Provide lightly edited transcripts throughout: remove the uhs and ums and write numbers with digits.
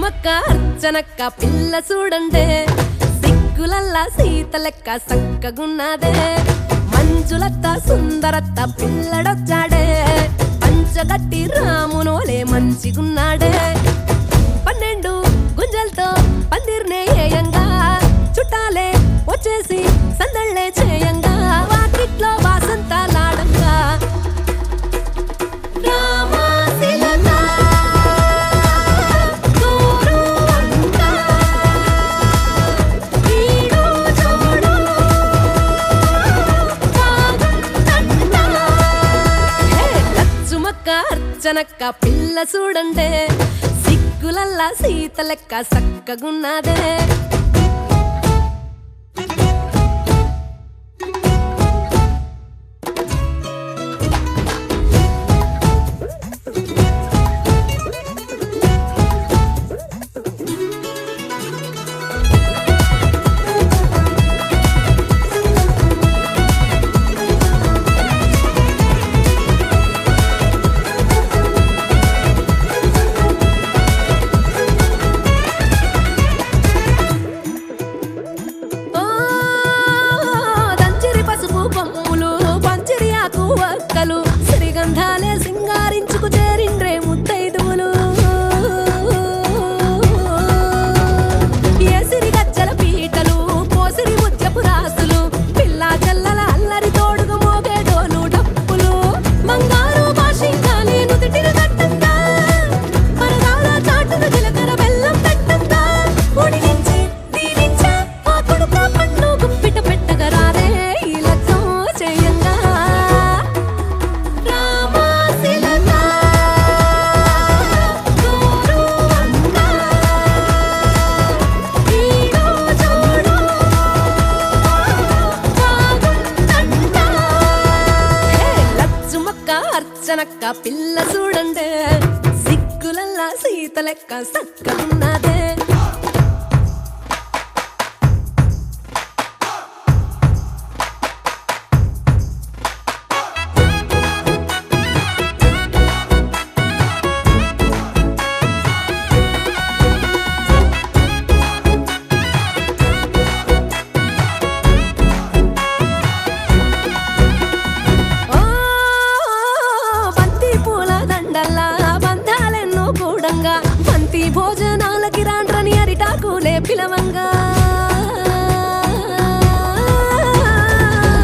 లచ్చుమక్క అర్చనక్క పిల్ల చూడండే సిగ్గులల్లా సీతలెక్క సక్కగున్నదే మంజులత్త సుందరత్త పిల్లడొచ్చాడే పంచగట్టి రామునోలే మంచిగున్నాడే 12 గుంజలతో పందిర్నే ఏయంగా చుట్టాలే వచ్చేసి సందళ్ళే చేయంగా వాకిట్లో వాసంతాలాడంగా అర్చనక్క పిల్ల చూడండే సిగ్గులల్లా సీతలెక్క సక్కగున్నదే శ్రీగంధాలే సింగారించుకు చేరిండ్రే ముత్తైదువులు ఏ సిరిగచ్చల పీటలు పోసిరి ముత్యపు రాసులు పిల్లా చెల్లల అల్లరి తోడుగు మోగే డోలు డప్పులు మంగారు భాషించాలి నుదిటిన కట్టంతా పరదాల చాటున జీలకర్ర బెల్లం పెట్టంతా ఉడిగించి దీనించా ఆ కొడుకు పన్ను గుప్పిట పెట్టగా రారే ఈ లగ్గం చేయంగా అర్చనక్క పిల్ల చూడండే సిగ్గులల్లా సీతలెక్క సక్కగున్నదే బంతి భోజనాలకి రాండ్రని అరిటాకులే పిలవంగా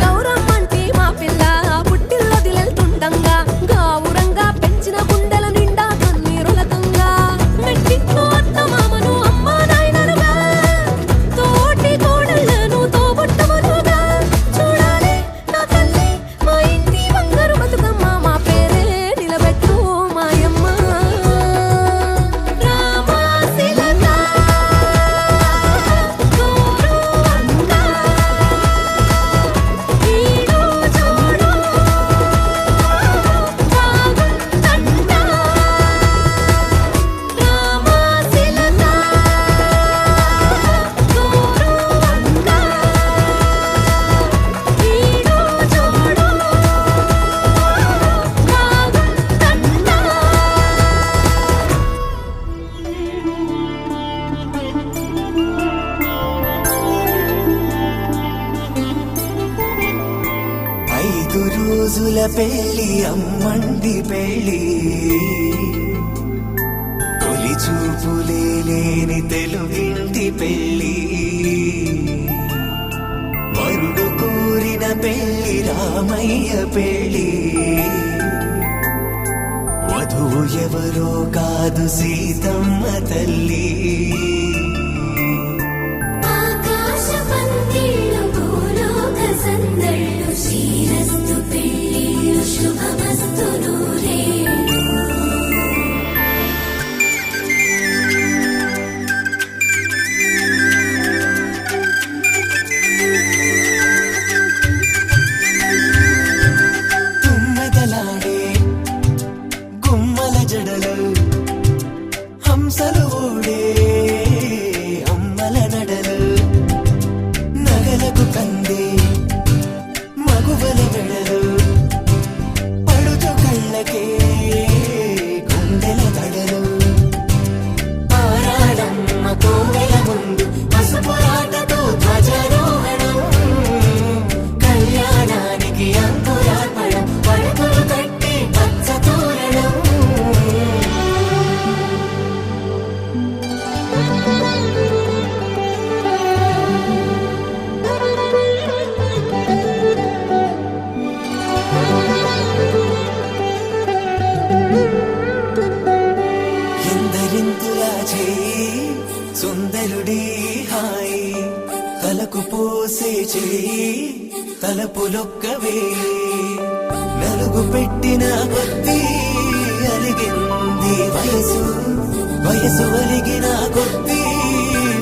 గౌరమ్మంటి మా పిల్ల పుట్టిల్లో దిలెళ్తుండంగా గావురంగా పెంచిన గుండెల నిండా కన్నీరులకంగా మెట్టిట్లో అత్త మామను అమ్మా నాయనలుగా తోటి కోడళ్ళను తోబుట్టములుగా చూడాలి నా తల్లి మా ఇంటి బంగారు బతుకమ్మ మా పేరే నిలబెట్టు మాయమ్మ రోజుల పెళ్లి అమ్మండి పెళ్లి తొలి చూపులే లేని తెలుగింటి పెళ్లి వరుడు కోరిన పెళ్లి రామయ్య పెళ్లి వధువు ఎవరో కాదు సీతమ్మ తల్లి శ్రీరస్తు పెళ్ళిళ్ళు శుభమస్తు నూరే తుమ్మెదలాడే గుమ్మల జడలు హంసలు ఓడే అమ్మల నడలు నగలకు కందే మగువల మెడలు పడుచు కళ్ళకే గుండెల తడలు ఆరాడ చేయి సుందరుడి హాయి తలకు పోసే చేయి తలపులొక్కవే నలుగు పెట్టిన కొద్దీ అలిగింది వయసు వయసు ఒలిగిన కొద్దీ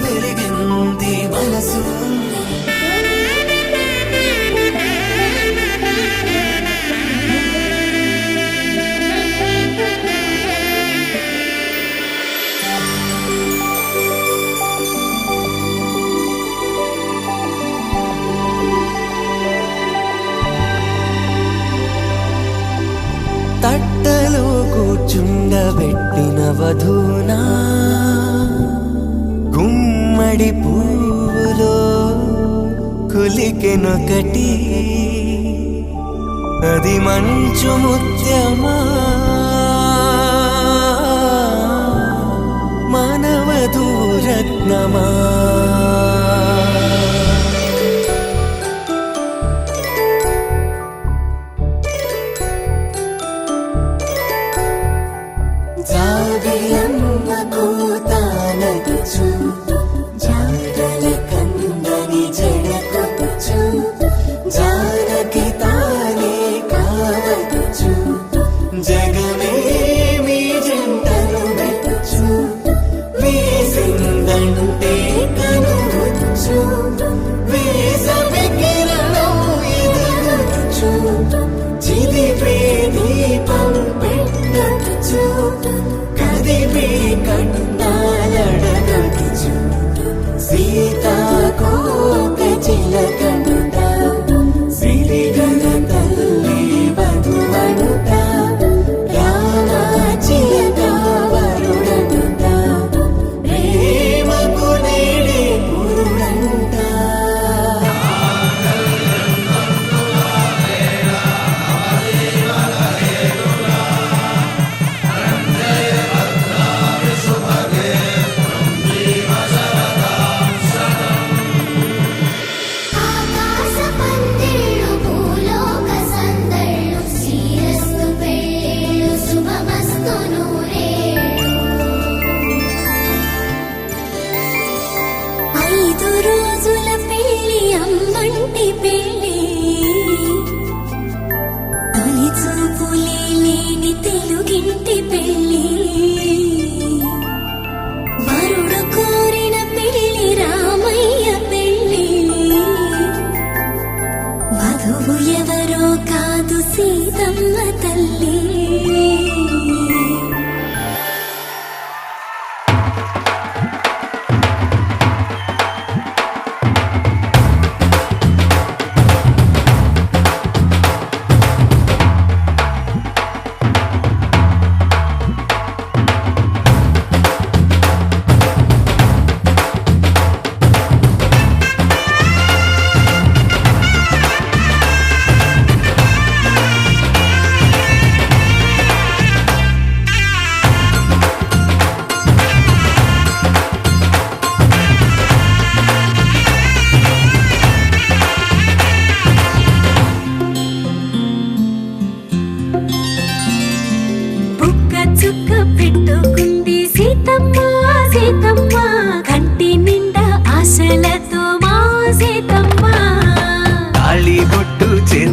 వెలిగింది మనసు తట్టలో కూర్చుండబెట్టిన వధూనా గుమ్మడి పువ్వులో కులికెనొకటి అది మంచు ముత్యమా మానవధూరత్నమా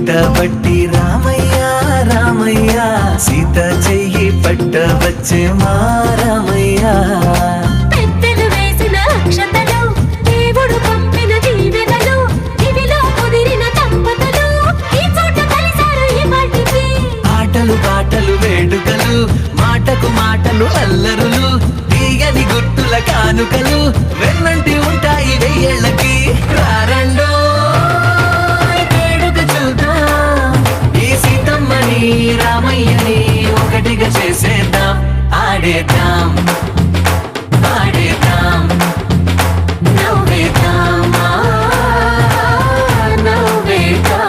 పట్టబట్టి రామయ్య రామయ్య సీత చెయ్యి పట్టవచ్చే మా రామయ్య పెద్దలు వేసిన అక్షతలు దేవుడు పంపిన దీవెనలు ఇవిలో కుదిరిన దంపతులు ఈ చోట కలిసారు ఈ వాటికి ఆటలు పాటలు వేడుకలు మాటకు మాటలు అల్లరులు తీయని గుట్టుల కానుకలు వెన్నంటి ఉంటాయి వెయ్యేళ్ళకి రారండో రామయ్యని ఒకటిగా చేసేద్దాం ఆడేద్దాం ఆడేద్దాం నవ్వేద్దాం నవ్వేద్దాం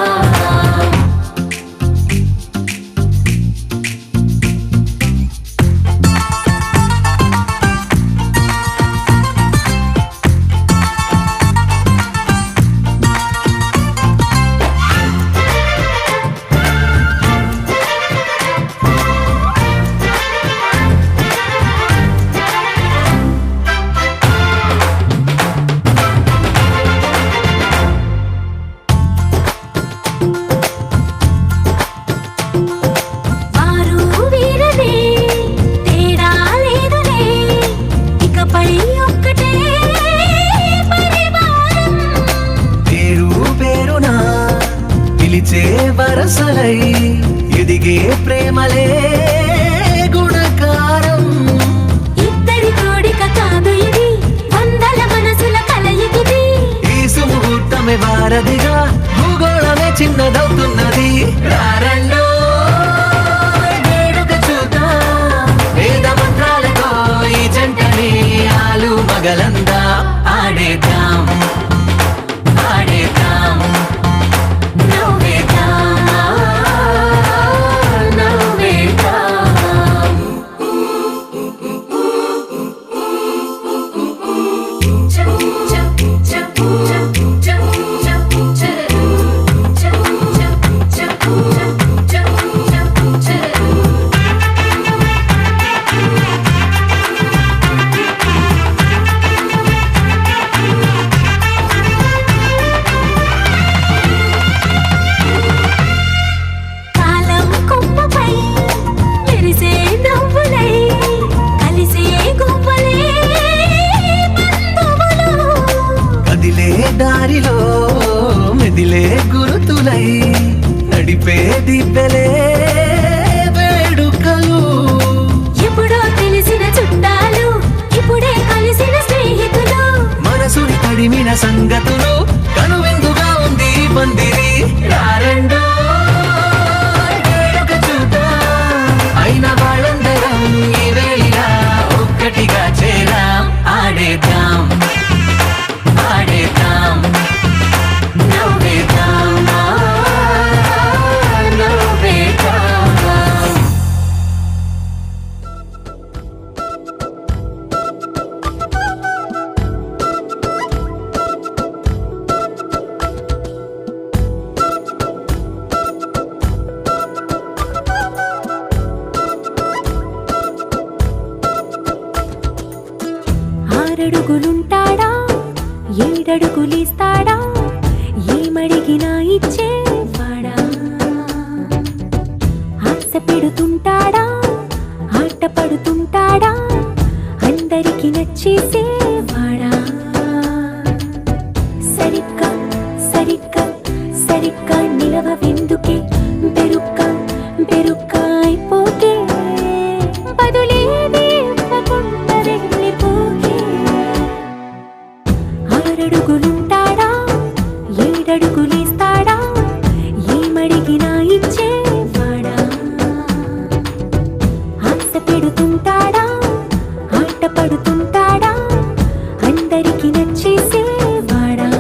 ఆరడుగులుంటాడా ఏడడుగులిస్తాడా ఏమడిగినా ఇచ్చేవాడా ఆశ పెడుతుంటాడా ఆట పడుతుంటాడా అందరికి నచ్చేసేవాడా సరిగ్గా సరిగ్గా సరిగ్గా నిలవెందుకే బెరుక్క బెరుక్క అయిపోకే బదులేది ఇవ్వకుండా వెళ్ళిపోకే ఆరడుగులుంటాడా ఏడడుగులేస్తాడా ఏమడిగినా ఇచ్చేవాడా ఆశ పెడుతుంటాడా ఆట పడుతుంటాడా అందరికి నచ్చేసేవాడా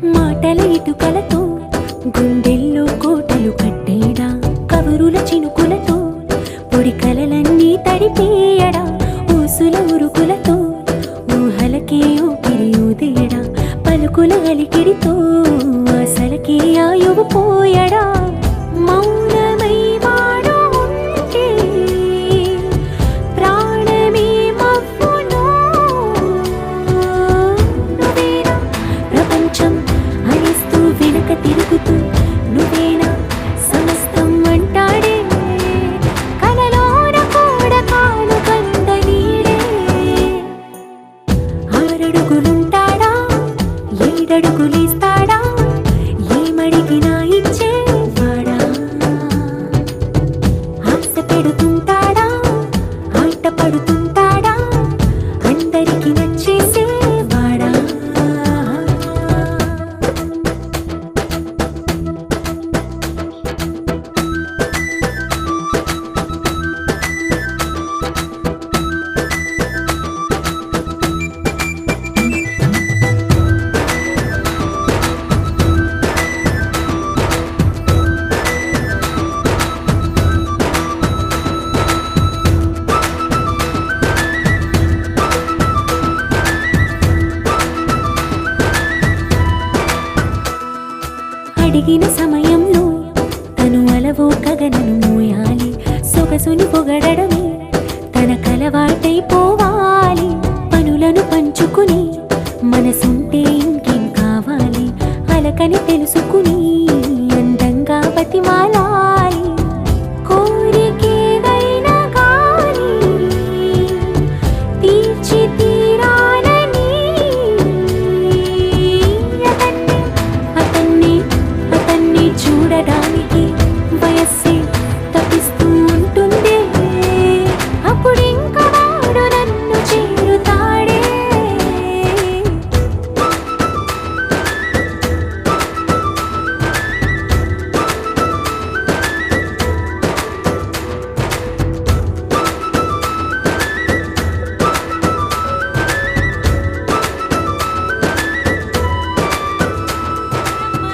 మాటల ఇటుకలతో గుండెల్లో కోటలు కట్టేడా కబురుల చినుకులతో పొడి కలలన్నీ తడిపేయడా ఊసుల ఉరుకులతో ఊహలకే ఊపిరి ఊదేయడా పలుకుల అలికిడితో ఆశలకే ఆయువు పోయడా మౌనమై వాడు ఉంటే ప్రాణమే మవ్వును నువ్వేనా ప్రపంచం అనిస్తూ వెనక తిరుగుతూ నువ్వేనా సమస్తం అంటాడే కలలోన కూడా కాలు కంద నీడే ఆరడుగులుంటాడా ఏడడుగులేస్తాడా ఏమడిగినా ఇచ్చేవాడా ఆశ పెడుతుంటాడా ఆట పడుతుంటాడా అందరికి నచ్చేసేవాడా అడిగిన సమయంలో తను అలవో కగనను మోయాలి సొగసుని పొగడమే తనకలవాటైపోవాలి పనులను పంచుకుని మనసుంటే ఇంకేం కావాలి అలకని తెలుసుకుని అందంగా బతిమాలాలి కోరికేదైనా గాని తీర్చి తీరాలని అతన్ని అతన్ని చూడడానికి వయస్సే తప్పిస్తూ ఉంటుంది అప్పుడింక వాడు నన్ను చేరుతాడే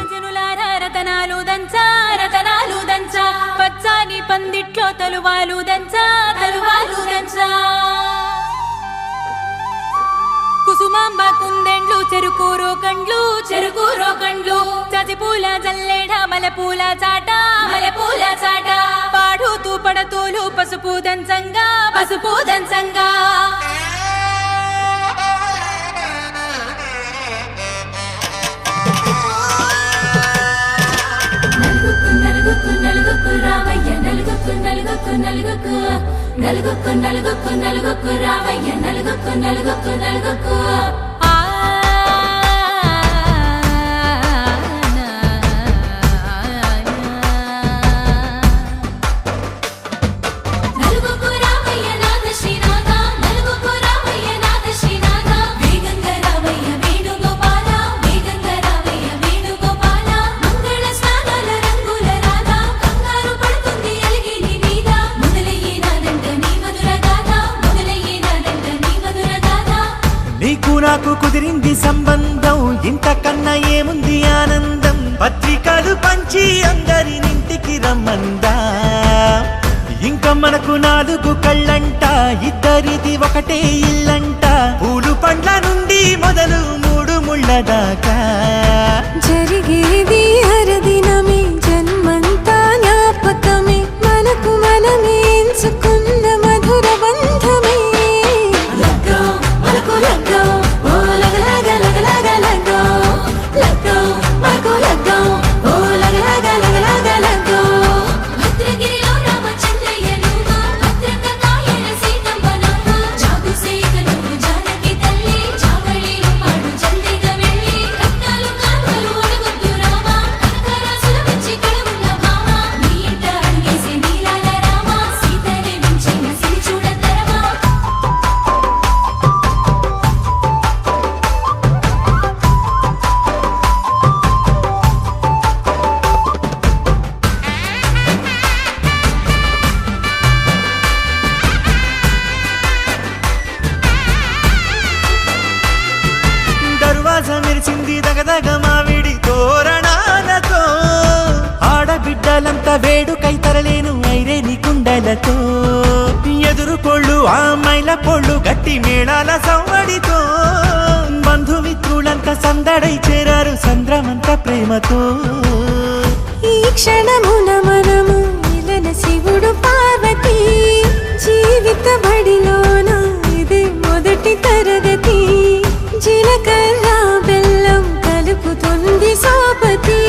జనులారా రతనాలు దంచా రతనాలు దంచా పచ్చాని పందిట్లో తలువాలు దంచా తలువాలు దంచా కుసుమాంబ కుందెండ్లు చెరుకూరో కండ్లు చజిపూల జల్లేడ మలపూల చాట పాడుతూ పడతోలు పసుపు దంచంగా నలుగుకు నలుగుకు రామయ్య నలుగుకు నలుగుకు నలుగుకు నలుగుకు నలుగుకు నలుగుకు రామయ్య నలుగుకు నలుగుకు నలుగుకు నలుగుకు రామయ్య నాథ శ్రీనాథ నలుగుకు రామయ్య నాథ శ్రీనాథ వేగంగా రామయ్య వేణుగోపాల వేగంగా రామయ్య వేణుగోపాల మంగళ స్నానాల రంగుల రాధ కంగారు పడుతుంది అలిగి నీ మీద మొదలయ్యేనాదంట నీ మధుర గాథ నీకు నాకు కుదిరింది సంబంధం ఇంతకన్నా ఏముంది ఆనందం పత్రికలు పంచి మనకు 4 కళ్ళంట, ఇద్దరిది ఒకటే ఇల్లంట. పూలు పండ్ల నుండి మొదలు 3 ముళ్ళ దాకా జరిగేది హరదినమే, జన్మంతా జ్ఞాపకమే, మనకు మనమే ఎంచుకున్న మధుర బంధమే. లగ్గో మనకు లగ్గో, ఓ లగలగ లగలగ లగ్గో. లగ్గో మనకు లగ్గో, ఓ లగలగ లగలగ లగ్గో. భద్రగిరిలో రామచంద్రయ్య నువ్వు, భద్రకాయన సీతమ్మ నువ్వు, జాగు సేక నువ్వు జానకి తల్లి, జావళిలో పాడు జల్దిగా వెళ్ళి, రత్నాలు కానుకలు అడుగొద్దు రామా, కనకరాసుల వచ్చి కడవున్న భామ, నీ ఇంట అడిగేసి నీలాల రామ, సీతనే మించిన సిరి చూడతరమా. దర్వాజ మెరిసింది దగదగ మావిడి తోరణాలతో, ఆడబిడ్డలంతా వేడుకై తరలేను ఐరేని కుండలతో. ఎదురుకోళ్ళు ఆ మైల పోళ్ళు గట్టి మేళాల సవ్వడితో, బంధుమిత్రులంతా సందడై చేరారు సంద్రమంత ప్రేమతో. ఈ క్షణమున మనము ఇలన శివుడు పార్వతి, జీవిత బడిలోన ఇది మొదటి తరగతి. జీలకర్ర బెల్లం కలుపుతుంది సోపతి,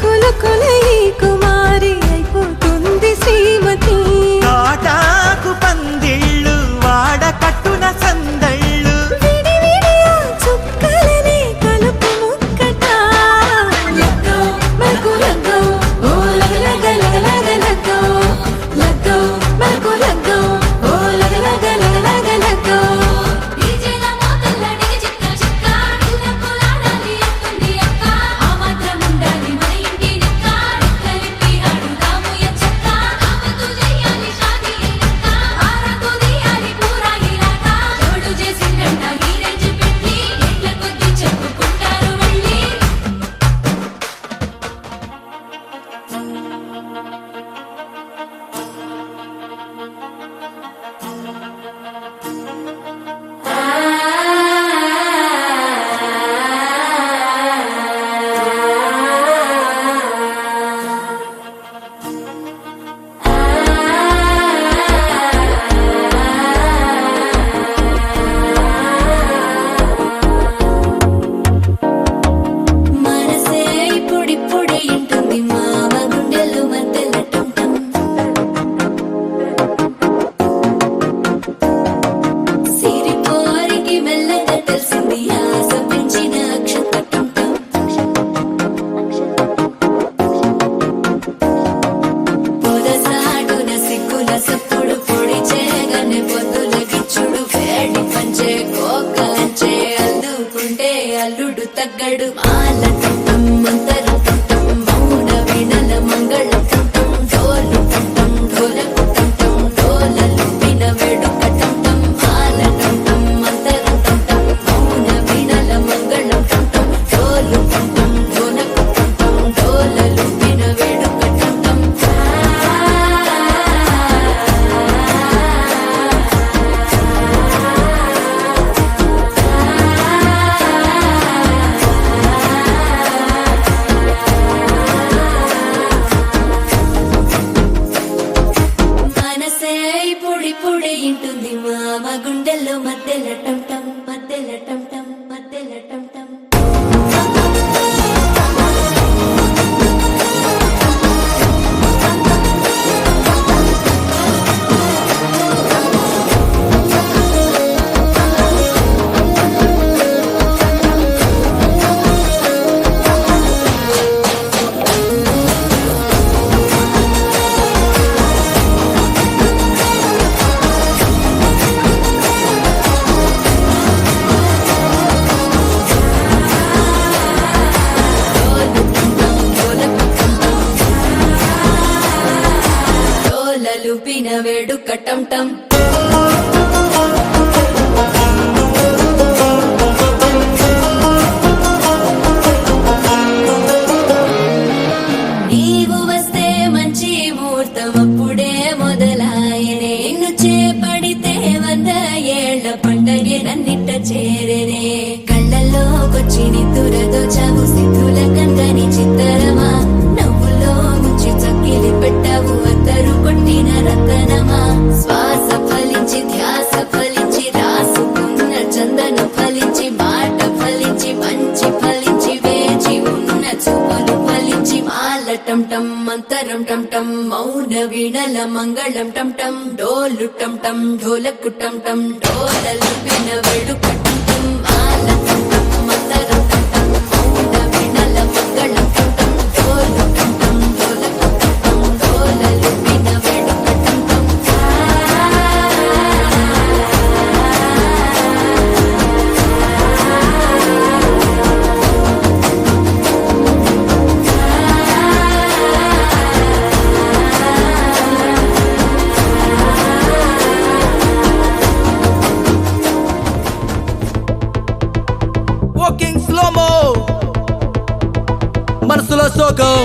కులుకుల ఈ కుమారి అయిపోతుంది శ్రీమతి. తాటాకు పందిళ్ళు వాడ కట్టున సందళ్ళు, విడివిడియా చుక్కలనే కలుపు ముక్కట. లగ్గో మనకు లగ్గో, ఓ లగలగ లగలగ లగ్గో. లగ్గో మనకు లగ్గో, ఓ లగలగ లగలగ లగ్గో. డీజేల మోతల్లడికి చిక్క చిక్క, ఇల్లపులాడాలి అంటుంది అక్క, ఆ మాత్రం ఉండాలి మన ఇంటి నిక్క, రెక్కలిప్పి ఆడుదాము ఎంచక్క, ఆపతు చెయ్యాలి షాదీ అయినక్క, ఆరాకు తీయాలి పూరాయిలాక, జోడు చేసిందంట ఈ రేంజ్ పెట్టి, ఏళ్ల కొద్దీ చెప్పుకుంటారు వెళ్ళి. మనసే ఇప్పుడిప్పుడే ఇంటుంది మామ గుండెలు మధ్యలో టంటం. సిరిపోరికి మెల్లగా తెలిసింది ఆశ పెంచిన అక్షత టంటం. పొదసాటున సిగ్గుల సప్పుడు పొడి చేయగానే పొద్దుల గిచ్చుడు, వేడి పంచే కోకంచే అల్లుకుంటే అల్లుడు తగ్గడు. మాల టంటం మంతరం టంటం, మౌన వీణల మంగళ టంటం, డోలు టంటం ఢోలకు టంటం, డోలలు విన వేడుక టంటం. మాల టంటం మంతరం టంటం, మౌన వీణల మంగళ టంటం, డోలు టంటం ఢోలకు టంటం, డోలలు విన వేడుక టంటం. మనసే ఇప్పుడిప్పుడే ఇంటుంది మామ గుండెల్లో మధ్యలో టంటం, మధ్యలో టంటం, మధ్యలో టంటం. లుపిన వేడుక టంటం. నీవు వస్తే మంచి ముహూర్తం అప్పుడే మొదలాయనే. ముంచి నిద్దురదోచావు సిద్ధుల కందని చిత్తరమా నవ్వులో ముంచి చక్కిలి పెట్టావు అద్దరు కొట్టిన రతనమా శ్వాస ఫలించి ధ్యాస ఫలించి రాసుకున్న చందను ఫలించి మాట ఫలించి మంచి ఫలించి వేచి ఉన్న చూపులు ఫలించి మాల టం టం మంతరం టం టం మౌన వీణల మంగళం టం టం డోలు టం టం ఢోలకు టం టం డోలలు విన వేడుక టం టం మాల టం టం మంతరం టం టం మౌన వీణల మంగళం టం టం డోలు టం టం ఢోలకు టం టం డోలలు విన వేడుక టం టం వాకింగ్ స్లోమో మనసులో సోకం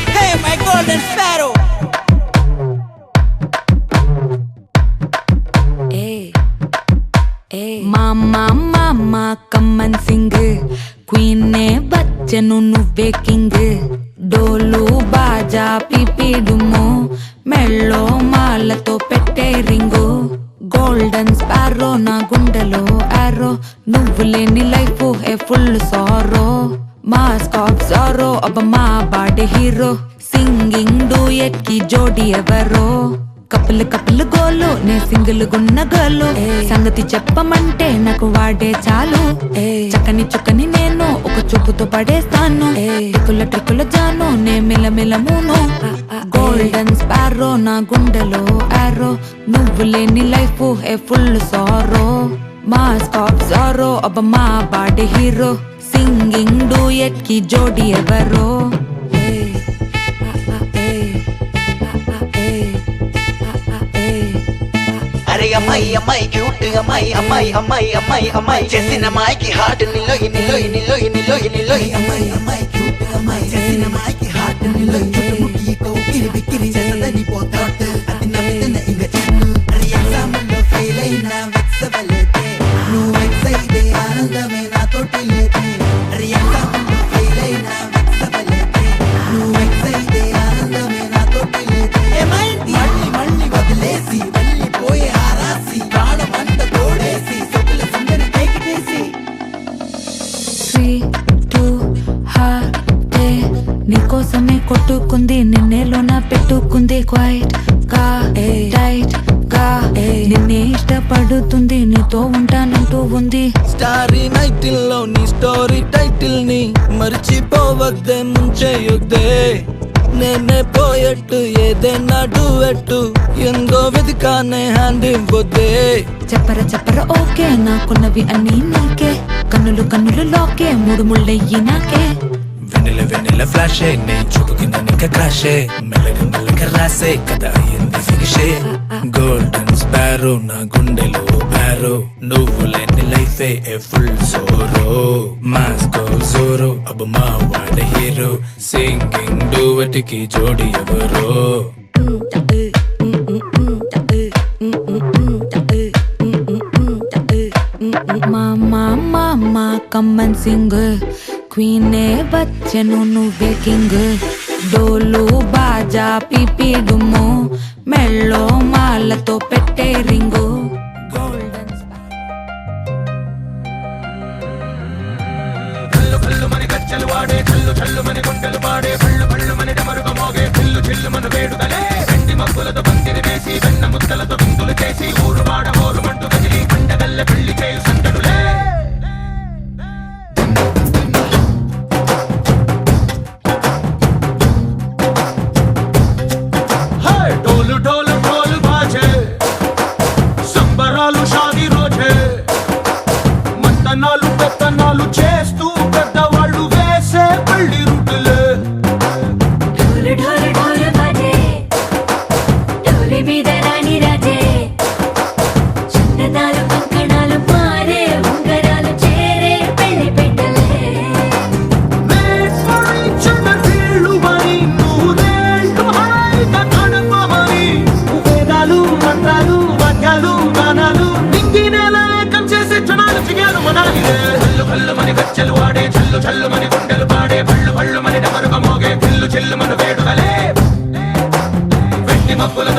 Hey my golden sparrow మామా కమ్మన్ సింగ్ క్వీనే బచ్చను నువ్వే కింగ్ డోలు బాజా పిపిడుము మెళ్ళో మాలతో పెట్టే రింగు గోల్డెన్ స్పారో నా గుండెలో ఆరో నువ్వు లేని life A full sorrow mask of sorrow అబ్బ మా బాడీ హీరో సింగింగ్ డూయట్ కి జోడి ఎవరో కపుల్ కపుల్ గోలు నే సింగిల్ గున్న గోలు సంగతి చెప్పమంటే నాకు వాడే చాలు చక్కని చుక్కని నేను ఒక చూపుతో పడేస్తాను ట్రిక్కుల జాను నే మిలమిలమును గోల్డెన్ స్పారో నా గుండెలో ఆరో నువ్వు లేని life A full sorrow mask of sorrow అబ్బ మా బాడీ హీరో సింగింగ్ డూయట్ కి జోడి ఎవరో అరే అమ్మాయి అమ్మాయి క్యూట్ అమ్మాయి అమ్మాయి అమ్మాయి అమ్మాయి అమ్మాయి చేసిన అమ్మాయికి హార్ట్ నిలో నిలో నిలో నిలో నిలో అమ్మాయి అమ్మాయి క్యూట్ అమ్మాయి చేసిన అమ్మాయికి హార్ట్ నిలో చుట్టుముట్టి కోకిలి బిక్కిరి చేసదని పోతాట్ అది నవ్వుతున్న ఇంగ చెన్ను అరే ఎగ్జామ్లో ఫెయిల్ అయినా వెక్సవలేదే నువ్వు వెక్స్ అయితే ఆనందమే నాతోటి లేదే అరే ఎగ్జామ్లో ఫెయిల్ అయినా వెక్సవలేదే నువ్వు వెక్స్ అయితే ఆనందమే నాతోటి లేదే ఏమైంది మళ్ళీ మళ్ళీ వదిలేసి వెళ్ళిపోయే ఆరాసి ప్రాణమంత తోడేసి సొక్కుల సందరి కేకిటేసి 3, 2, హార్టే నీకోసమే కొట్టుకుంది నిన్నేలోన పెట్టుకుంది క్వైట్ గా టైట్ గా నిన్నే ఇష్టపడుతుంది నీతో ఉంటానంటూ ఉంది స్టారీ నైటిల్ లో నీ స్టోరీ టైటిల్ ని మర్చిపోవద్దే ముంచేయొద్దే నేనే పోయట్టు ఏదైనా డూయట్టు ఎందో వెదికానే హ్యాండ్ ఇవ్వొద్దే చెప్పర ఓకే నాకున్నవి అన్నీ నీకే కన్నులు లోకే మూడు ముళ్ళయ్యి నాకే వెన్నెల ఫ్లాషే నే చూపు కింద నిక్క క్రాషే మెల్లగా రాసే కథ అయ్యింది ఫినిషే గోల్డెన్ స్పారో నా గుండెలో ఆరో నువ్వు లేని లైఫే ఏ ఫుల్ సోరో మాస్కో జోరో అబ్బ మా వాడ హీరో సింగింగ్ డూవెట్ కి జోడి ఎవరో మామా కమ్మన్ సింగ్ క్వీనే బచ్చను నువ్వే కింగ్ డోలు బాజా పిపిడుము మెళ్ళో మాలతో పెట్టే రింగు గోల్డెన్ ढोल ढोल ढोल बाजे సంబరాలు షాదీ రోజే మంతనాలు పెత్తనాలు చేస్తూ పెద్దవాళ్ళు వేసే పెళ్లి రుట్టులే ढोल ढोल ढोल बाजे ढोली మీద రాణి రాజే చందనాలు కంకణాలు మారే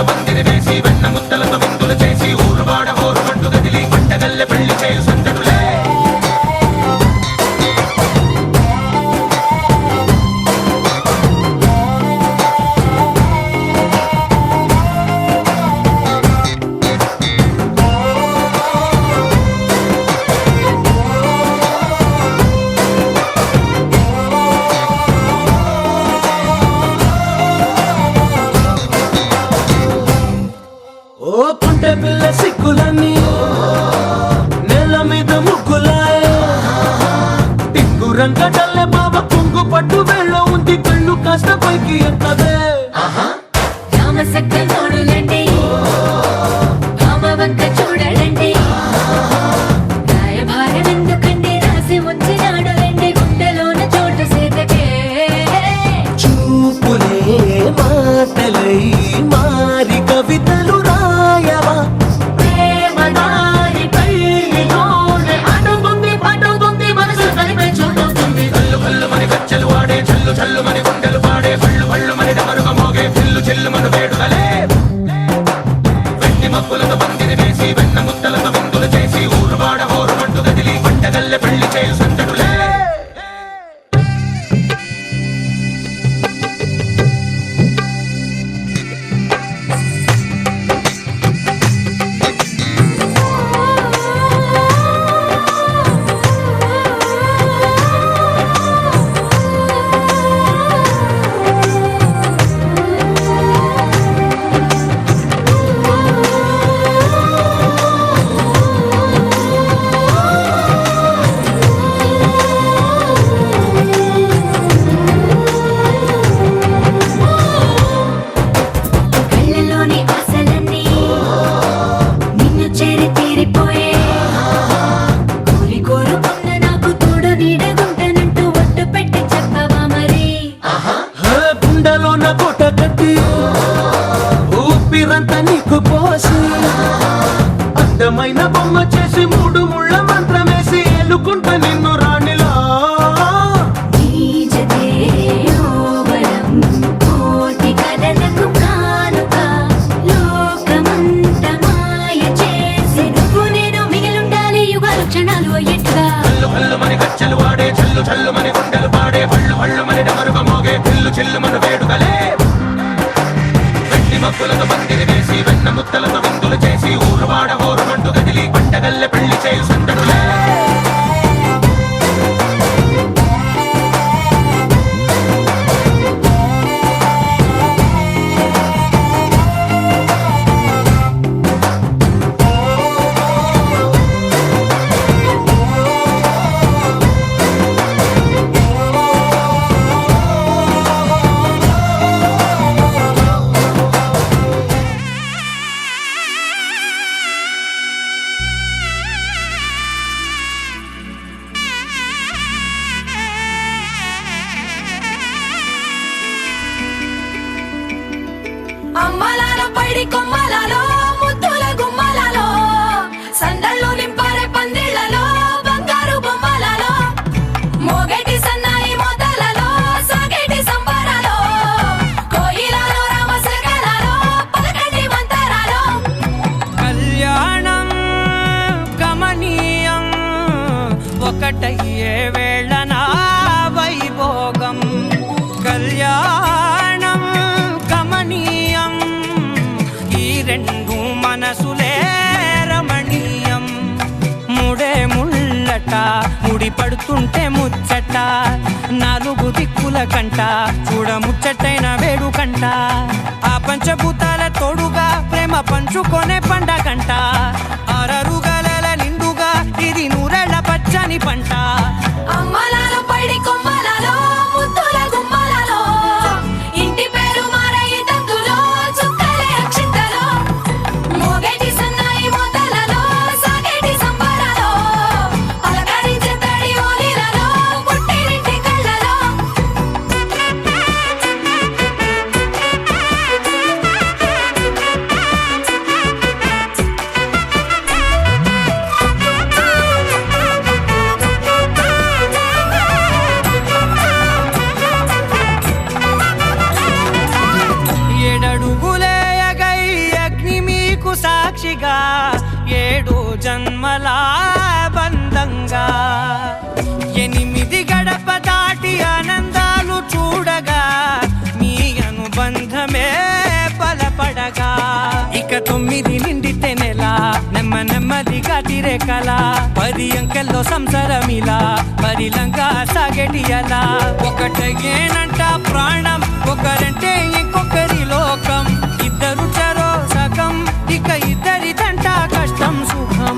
పందిరి వేసి వెన్న ముద్దలతో విందులు చేసి ఊరువాడ హోరు పట్టు గదిలి పంటగల్లె పెళ్లి చేయు సందడులే ఓ పుంటె పిల్ల సిక్కులన్నీ నేల మీద ముగ్గులాయ టింగు రంగడల్లె బాబ కుంగు పట్టు వేళ్ళ ఉంది కళ్ళు కాస్త పైకి ఎత్తదే రామసక్క నోడులండి రామవంక చూడలండి రాయభారం ఎందుకండి రాసి ఉంచినాడు రండి గుండెలోన చోటు సేతకే చూపులే మాటలై మారి కవితలు రాయవా ప్రేమదారి పెళ్లిలోనే అడుగుంది పట్టుకుంది మనసు కలిపే చూడుతుంది కళ్ళు కళ్ళు మని గచ్చలు వాడే చల్లు చల్లు మని గుండెలు పాడే పళ్ళు పళ్ళు మని డమరుగ మోగే పిల్లు చెల్లు మను వేడుదలే వెండి మబ్బులతో పందిరి వేసి వెన్న ముద్దలతో విందులు చేసి ఊరువాడ హోరు పట్టు గదిలి పంటగల్లె పెళ్లి చేయు సందడులే కళ్ళలోని ఆశలన్నీ నిన్ను చేరి తీరిపోయే కోరి కోరుకున్న నాకు తోడు నీడగుంటానంటూ ఒట్టు పెట్టి చెప్పవా మరి గుండెలోన కోట కట్టి ఊపిరంతా నీకు పోసి అందమైన బొమ్మ చేసి మూడు ముళ్ళ మంత్రమేసి ఎలుకుంటా నిన్ను రాణిలా నీజతే ఓవరం కోటి కథలకు కానుక లోకమంత మాయ చేసి నువ్వు నేను మిగిలుండాలి యుగాలు క్షణాలు అయ్యేట్టుగా కళ్ళు కళ్ళు మని గచ్చలు వాడే చల్లు చల్లు మని గుండెలు పాడే పళ్ళు పళ్ళు మని డమరుగ మోగే పిల్లు చెల్లు మను వేడుదలే వెండి మబ్బులతో పందిరి వేసి వెన్న ముద్దలతో విందులు చేసి ఊరువాడ హోరు పట్టు గదిలి పంటగల్లె పెళ్లి చేయు సందడులే అమ్మలాల పైడి కొమ్మలలో ముద్దుల గుమ్మలలో సందళ్ళు నింపారే పందిళ్లలో బంగారు బొమ్మలలో మోగేటి సన్నాయి మొదలలో సాగేటి సంబరాలో కోయిలలో రామశకలలో పలకండి మంతరాలో కళ్యాణం గమనీయం ఒకటయ్యే వేళ నా వైభోగం కళ్యాణం గమనీయం ఈ రెండు మనసులే రమణీయం ముడే ముళ్ళట ముడి పడుతుంటే ముచ్చట నాలుగు దిక్కుల కంట చూడ ముచ్చటైన వేడుకంట ఆ పంచభూతాల తోడుగా ప్రేమ పంచుకొనే పండగంట అరరుగలల నిండుగా ఇది నూరెళ్ళ పచ్చని పంట అమ్మలాల పైడి కొమ్మలలో ముద్దుల గుమ్మలలో ఇంటి పేరు మారయి తందులో చుక్కలే అక్షింతలో మోగేటి సన్నాయి మొదలలో సాగేటి సంబరాలో పలకరించే తడి ఓలిలలో పుట్టినింటి కళ్ళలో సాక్షిగా 7 జన్మల బంధంగా 8 గడప దాటి ఆనందాలు చూడగా మీ అనుబంధమే బలపడగా ఇక 9 నిండితే నెల నెమ్మదిగా తిరేకల 10 అంకెల్లో సంసారమిలా పరిలంగా సాగేటియలా ఒకటేనంట ప్రాణం ఒకరంటే ఇంకొకరి లోకం ఇద్దరు చరో సగం ఇక ఇద్దరిదంట కష్టం సుఖం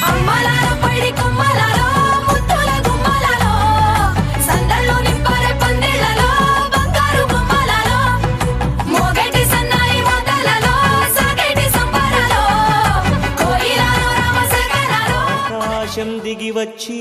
అమ్మలాలో పడి కొమ్మలాలో ముత్తుల గుమ్మలాలో సందల్లో నింపారే పందిళ్ళలో బంగారు గుమ్మలాలో మోగేటి సన్నాయి మోతలలో సాగేటి సంబరాలో కోయిలాలో రామసగనాలో ఆకాశం దిగి వచ్చి